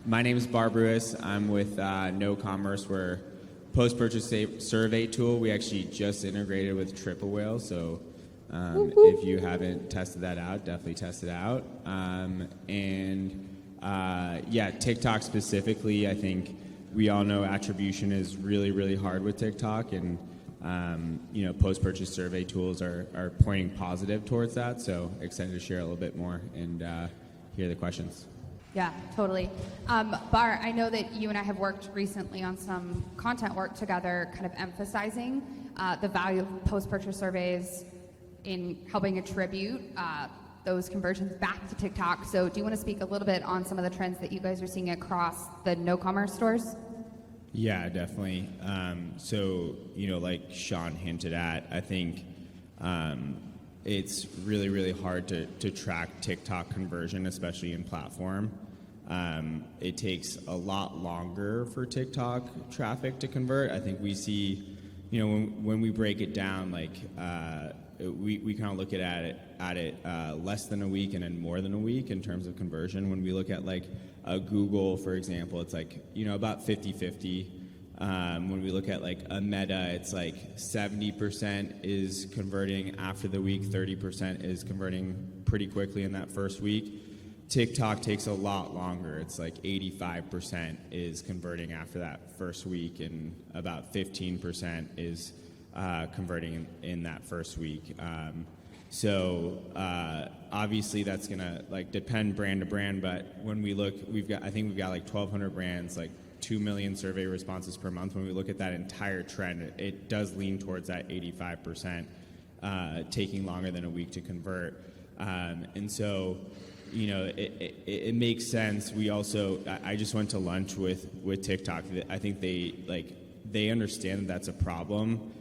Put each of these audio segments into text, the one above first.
My name is Barbaros. I'm with KnoCommerce. We're a post-purchase survey tool. We actually just integrated with Triple Whale, so if you haven't tested that out, definitely test it out. TikTok specifically, I think we all know attribution is really, really hard with TikTok, and post-purchase survey tools are pointing positive towards that. So excited to share a little bit more and hear the questions. Yeah, totally. Bar, I know that you and I have worked recently on some content work together, kind of emphasizing the value of post-purchase surveys in helping attribute those conversions back to TikTok. So do you want to speak a little bit on some of the trends that you guys are seeing across the KnoCommerce stores? Yeah, definitely. Like Sean hinted at, I think it's really, really hard to track TikTok conversion, especially in platform. It takes a lot longer for TikTok traffic to convert. I think we see, when we break it down, we kind of look at it less than a week and then more than a week in terms of conversion. When we look at a Google, for example, it's about 50-50. When we look at a Meta, it's 70% is converting after the week, 30% is converting pretty quickly in that first week. TikTok takes a lot longer. It's 85% is converting after that first week, and about 15% is converting in that first week. Obviously that's gonna depend brand to brand, but when we look, I think we've got 1,200 brands, 2 million survey responses per month. When we look at that entire trend, it does lean towards that 85% taking longer than a week to convert. It makes sense. I just went to lunch with TikTok. I think they understand that that's a problem.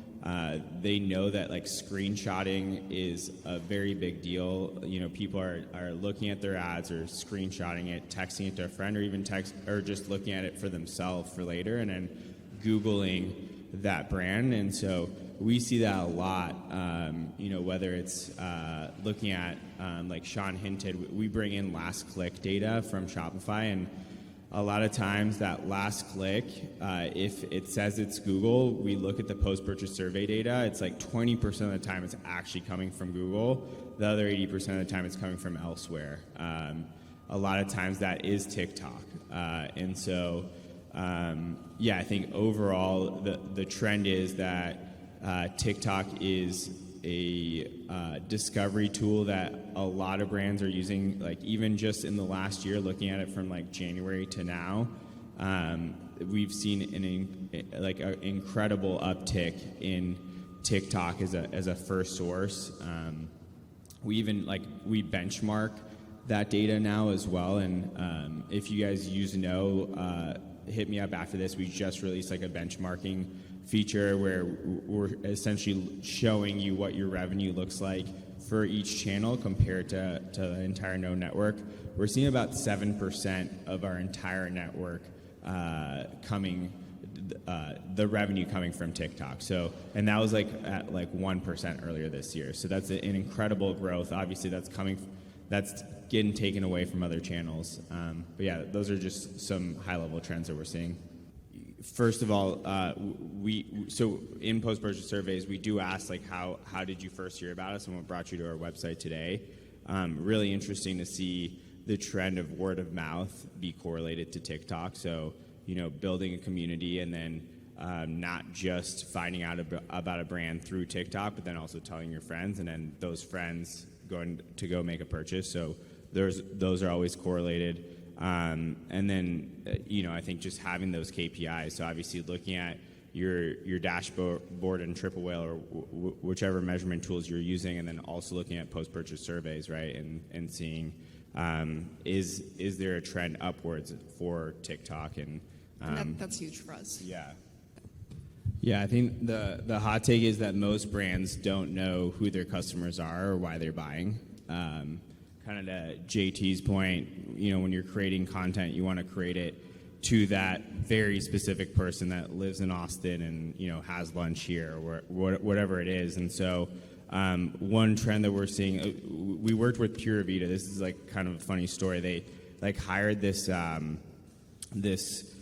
They know that screenshotting is a very big deal. People are looking at their ads or screenshotting it, texting it to a friend, or even just looking at it for themselves for later, and then Googling that brand. And so we see that a lot. Whether it's looking at like Sean hinted, we bring in last click data from Shopify, and a lot of times that last click, if it says it's Google, we look at the post-purchase survey data, it's 20% of the time it's actually coming from Google. The other 80% of the time it's coming from elsewhere. A lot of times that is TikTok. I think overall the trend is that TikTok is a discovery tool that a lot of brands are using, even just in the last year, looking at it from January to now. We've seen an incredible uptick in TikTok as a first source. We benchmark that data now as well, and if you guys use hit me up after this. We just released a benchmarking feature where we're essentially showing you what your revenue looks like for each channel compared to the entire Know network. We're seeing about 7% of our entire network the revenue coming from TikTok. So, and that was at 1% earlier this year. So that's an incredible growth. Obviously that's getting taken away from other channels. But yeah, those are just some high level trends that we're seeing. First of all, so in post-purchase surveys, we do ask how did you first hear about us and what brought you to our website today. Really interesting to see the trend of word of mouth be correlated to TikTok. So building a community and then not just finding out about a brand through TikTok, but then also telling your friends, and then those friends going to go make a purchase. So those are always correlated. And then, I think just having those KPIs, so obviously looking at your dashboard and Triple Whale or whichever measurement tools you're using, and then also looking at post-purchase surveys, right, and seeing is there a trend upwards for TikTok, and that's huge for us. Yeah, I think the hot take is that most brands don't know who their customers are or why they're buying. Kind of to JT's point, when you're creating content, you want to create it to that very specific person that lives in Austin and has lunch here or whatever it is. And so one trend that we're seeing, we worked with Pura Vida. This is kind of a funny story. They hired this this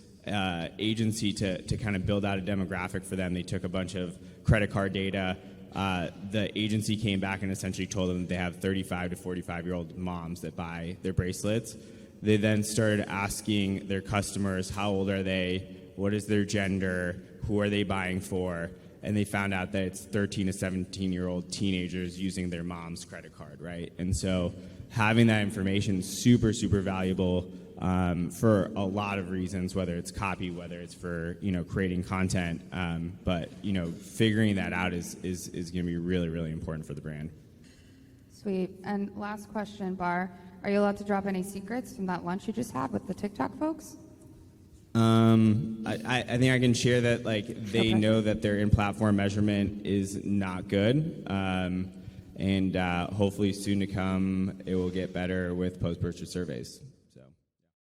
agency to kind of build out a demographic for them. They took a bunch of credit card data. The agency came back and essentially told them that they have 35 to 45-year-old moms that buy their bracelets. They then started asking their customers, how old are they? What is their gender? Who are they buying for? And they found out that it's 13 to 17-year-old teenagers using their mom's credit card, right? And so having that information is super, super valuable for a lot of reasons, whether it's copy, whether it's for, creating content. But, figuring that out is going to be really, really important for the brand. Sweet. And last question, Bar. Are you allowed to drop any secrets from that lunch you just had with the TikTok folks? I think I can share that they Okay. know that their in-platform measurement is not good, and hopefully soon to come it will get better with post-purchase surveys.